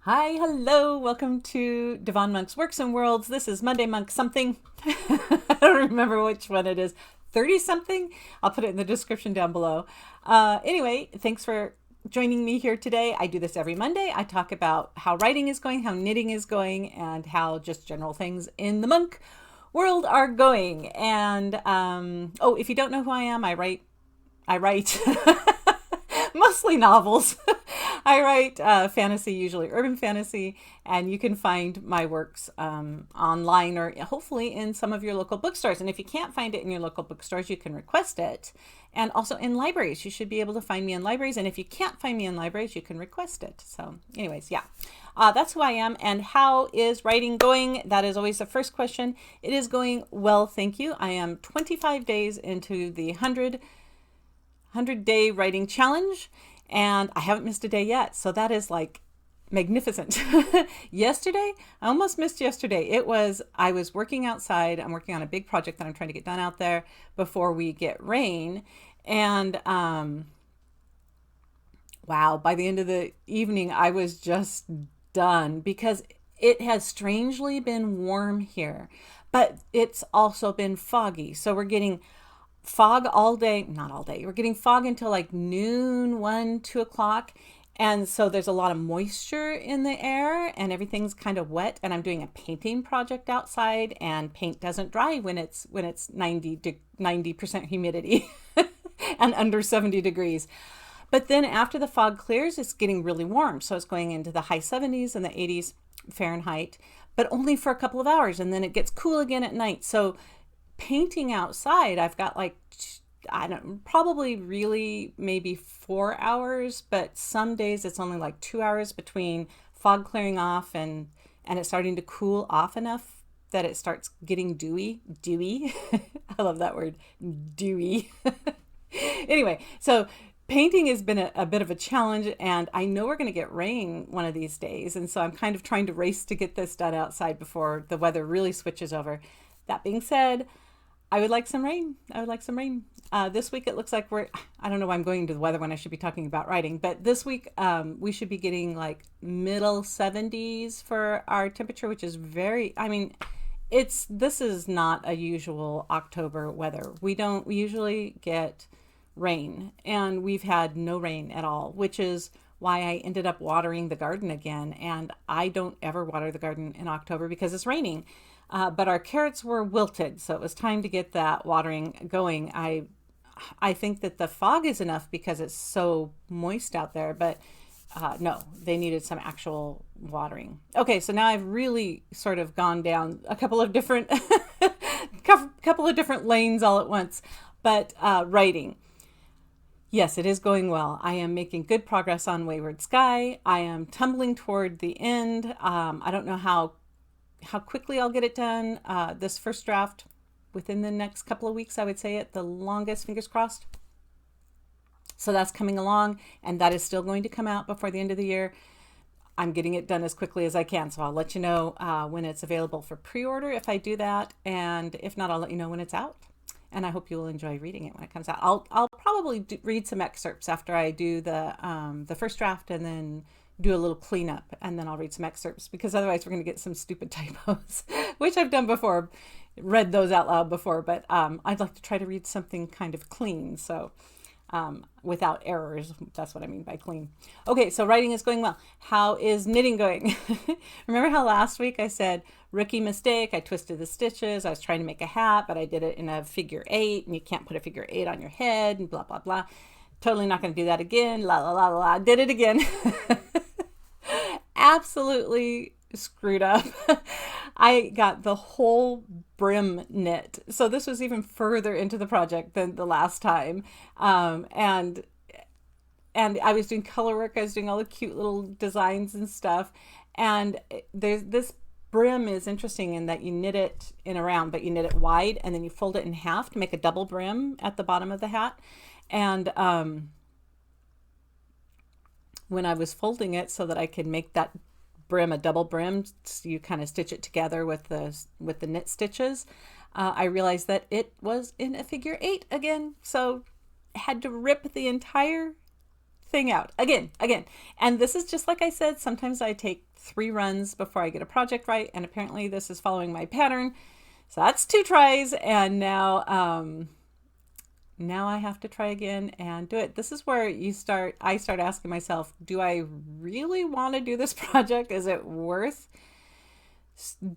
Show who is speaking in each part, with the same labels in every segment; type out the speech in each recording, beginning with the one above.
Speaker 1: Hi, hello, welcome to Devon Monk's Works and Worlds. This is Monday Monk something. I don't remember which one it is. 30 something? I'll put it in the description down below. Anyway, thanks for joining me here today. I do this every Monday. I talk about how writing is going, how knitting is going, and how just general things in the monk world are going. And oh, if you don't know who I am, I write mostly novels. I write fantasy, usually urban fantasy, and you can find my works online or hopefully in some of your local bookstores. And if you can't find it in your local bookstores, you can request it. And also in libraries, you should be able to find me in libraries. And if you can't find me in libraries, you can request it. So, anyways, yeah, that's who I am. And how is writing going? That is always the first question. It is going well, thank you. I am 25 days into the 100-day writing challenge, and I haven't missed a day yet. So that is like magnificent. Yesterday, I almost missed yesterday. I was working outside. I'm working on a big project that I'm trying to get done out there before we get rain. And wow, by the end of the evening, I was just done because it has strangely been warm here, but it's also been foggy. So we're getting fog all day, not all day. We're getting fog until like noon, 1, 2 o'clock. And so there's a lot of moisture in the air and everything's kind of wet. And I'm doing a painting project outside, and paint doesn't dry when it's 90% humidity and under 70 degrees. But then after the fog clears, it's getting really warm. So it's going into the high 70s and the 80s Fahrenheit, but only for a couple of hours. And then it gets cool again at night. So painting outside, I've got like, I don't, probably really maybe 4 hours, but some days it's only like 2 hours between fog clearing off and it's starting to cool off enough that it starts getting dewy. I love that word, dewy. Anyway, so painting has been a bit of a challenge, and I know we're going to get rain one of these days, and so I'm kind of trying to race to get this done outside before the weather really switches over. That being said, I would like some rain. I would like some rain. This week it looks like I don't know why I'm going to the weather when I should be talking about writing, but this week we should be getting like middle 70s for our temperature, which is this is not a usual October weather. We usually get rain, and we've had no rain at all, which is why I ended up watering the garden again. And I don't ever water the garden in October because it's raining. But our carrots were wilted, so it was time to get that watering going. I think that the fog is enough because it's so moist out there, but no, they needed some actual watering. Okay, so now I've really sort of gone down a couple of different couple of different lanes all at once. But writing, yes, it is going well. I am making good progress on Wayward Sky. I am tumbling toward the end. I don't know how quickly I'll get it done. This first draft within the next couple of weeks, I would say at the longest, fingers crossed. So that's coming along, and that is still going to come out before the end of the year. I'm getting it done as quickly as I can, so I'll let you know when it's available for pre-order if I do that, and if not, I'll let you know when it's out. And I hope you'll enjoy reading it when it comes out. I'll probably read some excerpts after I do the first draft, and then do a little cleanup, and then I'll read some excerpts, because otherwise we're going to get some stupid typos, which I've done before, read those out loud before, but I'd like to try to read something kind of clean, so without errors. That's what I mean by clean. Okay, so writing is going well. How is knitting going? Remember how last week I said, rookie mistake, I twisted the stitches, I was trying to make a hat, but I did it in a figure 8, and you can't put a figure 8 on your head, and blah, blah, blah. Totally not going to do that again. La, la, la, la, la. Did it again. Absolutely screwed up. I got the whole brim knit. So this was even further into the project than the last time. And I was doing color work. I was doing all the cute little designs and stuff. And this brim is interesting in that you knit it in a round, but you knit it wide, and then you fold it in half to make a double brim at the bottom of the hat. And when I was folding it so that I could make that brim a double brim, so you kind of stitch it together with the knit stitches, I realized that it was in a figure 8 again. So I had to rip the entire thing out again. And this is just like I said, sometimes I take 3 runs before I get a project right. And apparently this is following my pattern. So that's 2 tries. And now I have to try again and do it. This is where I start asking myself, do I really want to do this project? Is it worth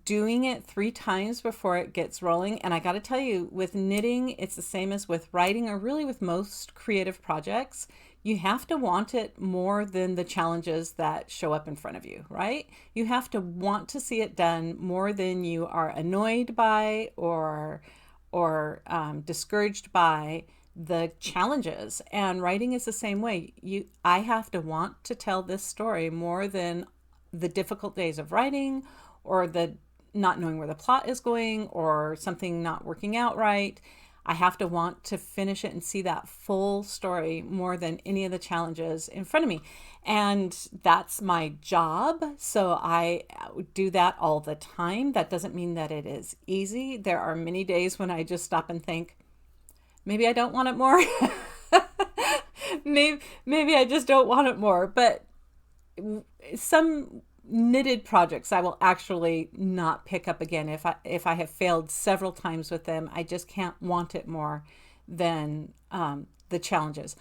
Speaker 1: doing it 3 times before it gets rolling? And I got to tell you, with knitting, it's the same as with writing, or really with most creative projects. You have to want it more than the challenges that show up in front of you, right? You have to want to see it done more than you are annoyed by or discouraged by the challenges. And writing is the same way. I have to want to tell this story more than the difficult days of writing, or the not knowing where the plot is going, or something not working out right. I have to want to finish it and see that full story more than any of the challenges in front of me. And that's my job. So I do that all the time. That doesn't mean that it is easy. There are many days when I just stop and think, maybe I don't want it more. maybe I just don't want it more. But some knitted projects I will actually not pick up again if I have failed several times with them. I just can't want it more than the challenges.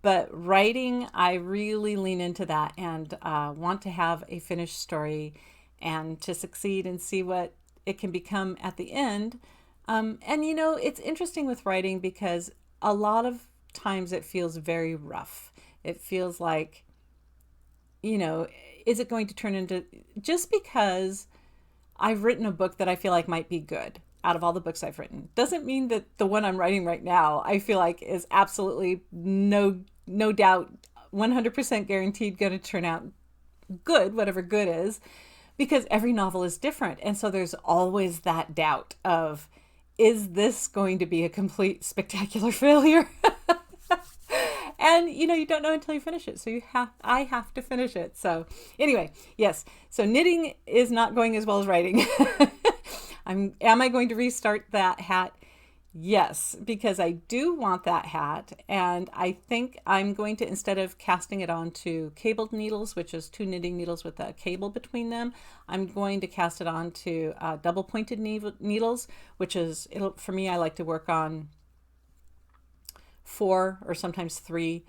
Speaker 1: But writing, I really lean into that and want to have a finished story and to succeed and see what it can become at the end. And you know, it's interesting with writing because a lot of times it feels very rough. It feels like, you know, is it going to turn into, just because I've written a book that I feel like might be good out of all the books I've written, doesn't mean that the one I'm writing right now I feel like is absolutely no doubt 100% guaranteed going to turn out good, whatever good is, because every novel is different. And so there's always that doubt of, is this going to be a complete spectacular failure? And you know, you don't know until you finish it. So I have to finish it. So anyway, yes. So knitting is not going as well as writing. Am I going to restart that hat? Yes, because I do want that hat. And I think I'm going to, instead of casting it onto cabled needles, which is 2 knitting needles with a cable between them, I'm going to cast it onto double pointed needles, which is, for me, I like to work on 4 or sometimes 3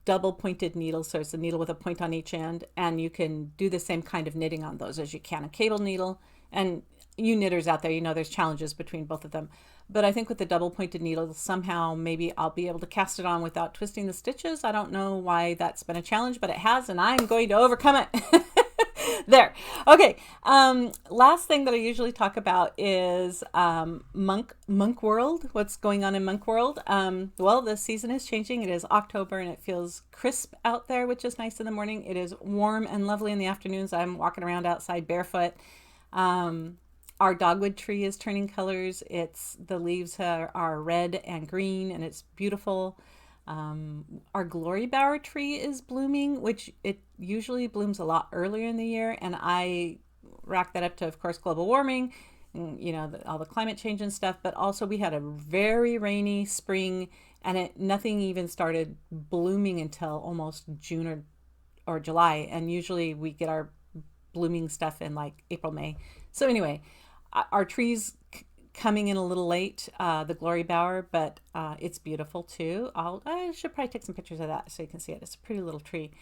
Speaker 1: double pointed needles. So it's a needle with a point on each end, and you can do the same kind of knitting on those as you can a cable needle. And you knitters out there, you know, there's challenges between both of them. But I think with the double pointed needles, somehow maybe I'll be able to cast it on without twisting the stitches. I don't know why that's been a challenge, but it has, and I'm going to overcome it. There. Okay. Last thing that I usually talk about is Monk World. What's going on in Monk World? Well, the season is changing. It is October and it feels crisp out there, which is nice in the morning. It is warm and lovely in the afternoons. I'm walking around outside barefoot. Our dogwood tree is turning colors. The leaves are red and green, and it's beautiful. Our glory bower tree is blooming, which it usually blooms a lot earlier in the year, and I rack that up to, of course, global warming, and, you know, all the climate change and stuff. But also, we had a very rainy spring, and nothing even started blooming until almost June or July, and usually we get our blooming stuff in like April, May. So anyway, our trees coming in a little late, the glory bower, but it's beautiful too. I should probably take some pictures of that so you can see it. It's a pretty little tree.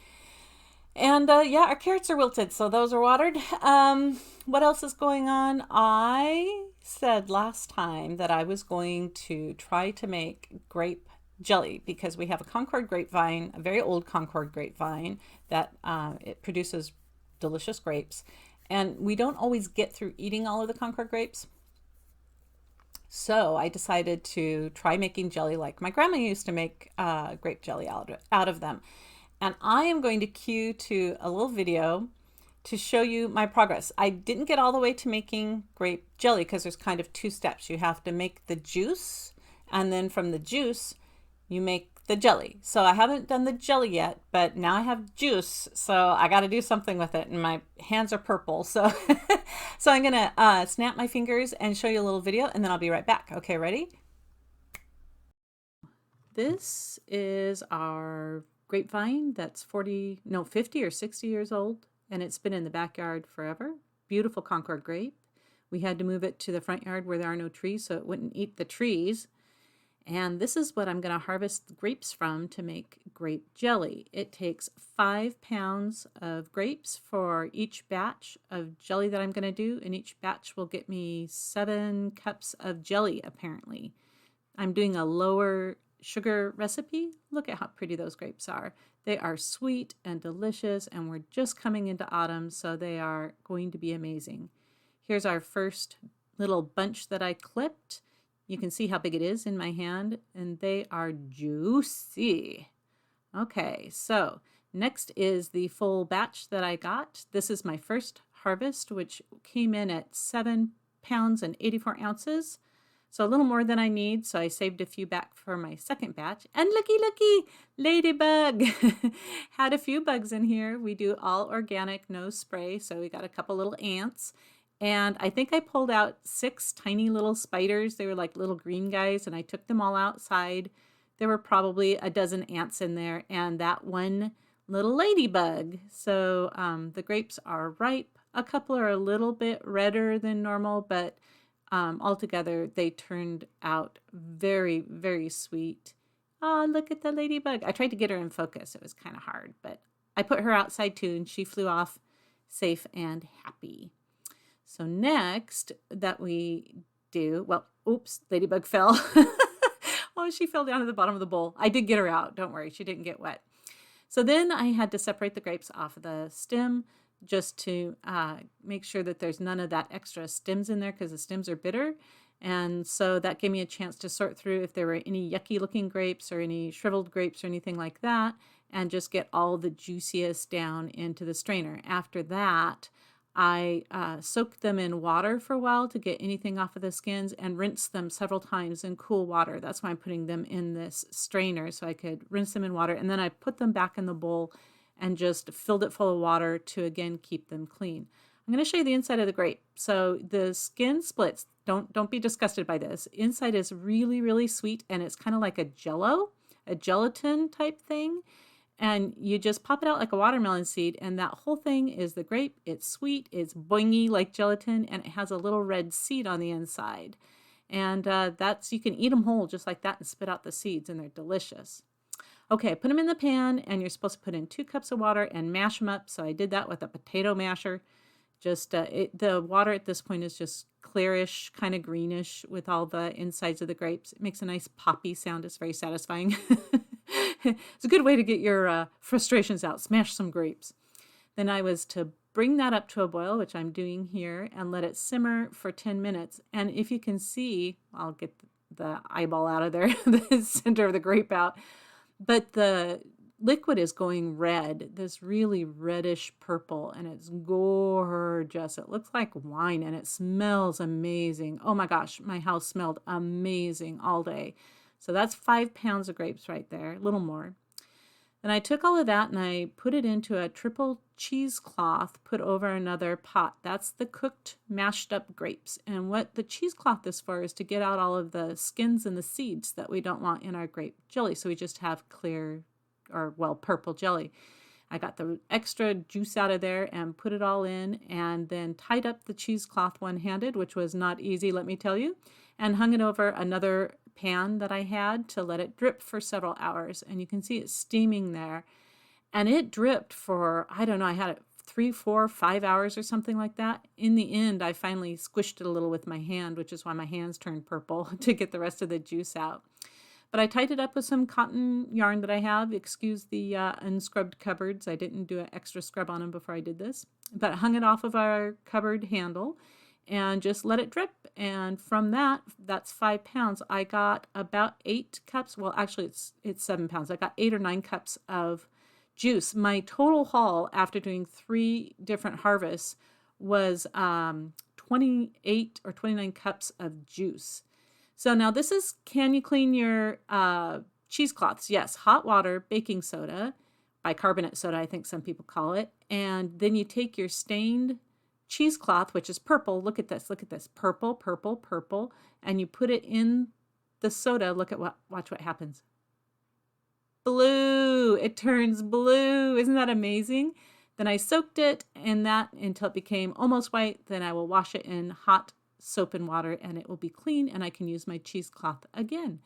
Speaker 1: And yeah, our carrots are wilted, so those are watered. What else is going on? I said last time that I was going to try to make grape jelly, because we have a Concord grapevine, a very old Concord grapevine that it produces delicious grapes. And we don't always get through eating all of the Concord grapes. So I decided to try making jelly like my grandma used to make grape jelly out of them. And I am going to cue to a little video to show you my progress. I didn't get all the way to making grape jelly because there's kind of 2 steps. You have to make the juice, and then from the juice, you make the jelly. So I haven't done the jelly yet, but now I have juice, so I got to do something with it, and my hands are purple. So, so I'm gonna snap my fingers and show you a little video, and then I'll be right back. Okay, ready? This is our grapevine that's 50 or 60 years old, and it's been in the backyard forever. Beautiful Concord grape. We had to move it to the front yard where there are no trees so it wouldn't eat the trees. And this is what I'm going to harvest the grapes from to make grape jelly. It takes 5 pounds of grapes for each batch of jelly that I'm going to do, and each batch will get me 7 cups of jelly, apparently. I'm doing a lower sugar recipe. Look at how pretty those grapes are. They are sweet and delicious, and we're just coming into autumn, so they are going to be amazing. Here's our first little bunch that I clipped. You can see how big it is in my hand, and they are juicy. Okay, so next is the full batch that I got. This is my first harvest, which came in at 7 pounds and 84 ounces. So a little more than I need, so I saved a few back for my second batch. And looky, ladybug! Had a few bugs in here. We do all organic, no spray, so we got a couple little ants. And I think I pulled out 6 tiny little spiders. They were like little green guys, and I took them all outside. There were probably a dozen ants in there, and that one little ladybug. So the grapes are ripe. A couple are a little bit redder than normal, but altogether, they turned out very, very sweet. Oh, look at the ladybug. I tried to get her in focus. It was kind of hard, but I put her outside too, and she flew off safe and happy. So next that we do, well, oops, ladybug fell. Oh, she fell down to the bottom of the bowl. I did get her out. Don't worry, she didn't get wet. So then I had to separate the grapes off of the stem, just to make sure that there's none of that extra stems in there because the stems are bitter. And so that gave me a chance to sort through if there were any yucky looking grapes or any shriveled grapes or anything like that, and just get all the juiciest down into the strainer. After that, I soaked them in water for a while to get anything off of the skins and rinsed them several times in cool water. That's why I'm putting them in this strainer, so I could rinse them in water. And then I put them back in the bowl and just filled it full of water to, again, keep them clean. I'm going to show you the inside of the grape. So the skin splits. Don't be disgusted by this. Inside is really, really sweet, and it's kind of like a jello, a gelatin type thing. And you just pop it out like a watermelon seed, and that whole thing is the grape. It's sweet, it's boingy like gelatin, and it has a little red seed on the inside. And you can eat them whole just like that and spit out the seeds, and they're delicious. Okay, put them in the pan, and you're supposed to put in 2 cups of water and mash them up. So I did that with a potato masher. Just the water at this point is just clearish, kind of greenish with all the insides of the grapes. It makes a nice poppy sound. It's very satisfying. It's a good way to get your frustrations out. Smash some grapes. Then I was to bring that up to a boil, which I'm doing here, and let it simmer for 10 minutes. And if you can see, I'll get the eyeball out of there, the center of the grape out. But the liquid is going red, this really reddish purple, and it's gorgeous. It looks like wine, and it smells amazing. Oh my gosh, my house smelled amazing all day. So that's 5 pounds of grapes right there, a little more. Then I took all of that and I put it into a triple cheesecloth put over another pot. That's the cooked, mashed up grapes. And what the cheesecloth is for is to get out all of the skins and the seeds that we don't want in our grape jelly. So we just have clear, or well, purple jelly. I got the extra juice out of there and put it all in, and then tied up the cheesecloth one-handed, which was not easy, let me tell you, and hung it over another pan that I had to let it drip for several hours. And you can see it steaming there. And it dripped for, I don't know, I had it 3, 4, 5 hours or something like that. In the end, I finally squished it a little with my hand, which is why my hands turned purple, to get the rest of the juice out. But I tied it up with some cotton yarn that I have. Excuse the unscrubbed cupboards. I didn't do an extra scrub on them before I did this. But I hung it off of our cupboard handle and just let it drip. And from that, that's 5 pounds. I got about 8 cups. Well, actually, it's 7 pounds. I got 8 or 9 cups of juice. My total haul after doing 3 different harvests was 28 or 29 cups of juice. So now this is, can you clean your cheesecloths? Yes, hot water, baking soda, bicarbonate soda, I think some people call it. And then you take your stained cheesecloth, which is purple. Look at this, purple, purple, purple. And you put it in the soda. Watch what happens. blue. It turns blue. Isn't that amazing? Then I soaked it in that until it became almost white. Then I will wash it in hot soap and water and it will be clean and I can use my cheesecloth again.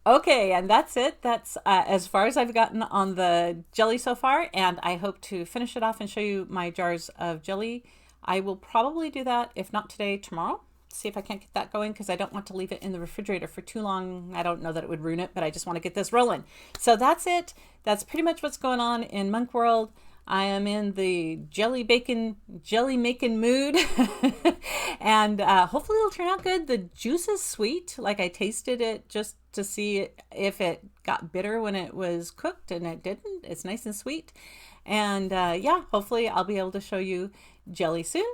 Speaker 1: Okay, and that's it. That's as far as I've gotten on the jelly so far, and I hope to finish it off and show you my jars of jelly. I will probably do that, if not today, tomorrow. See if I can't get that going because I don't want to leave it in the refrigerator for too long. I don't know that it would ruin it, but I just want to get this rolling. So that's it. That's pretty much what's going on in Monk World. I am in the jelly making mood and hopefully it'll turn out good. The juice is sweet. Like I tasted it just to see if it got bitter when it was cooked and it didn't. It's nice and sweet. And yeah, hopefully I'll be able to show you jelly soon.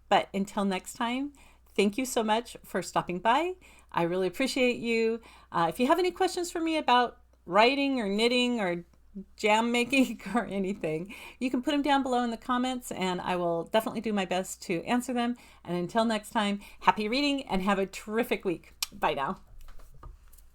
Speaker 1: But until next time, thank you so much for stopping by. I really appreciate you. If you have any questions for me about writing or knitting or jam making or anything, you can put them down below in the comments and I will definitely do my best to answer them. And until next time, happy reading and have a terrific week. Bye now.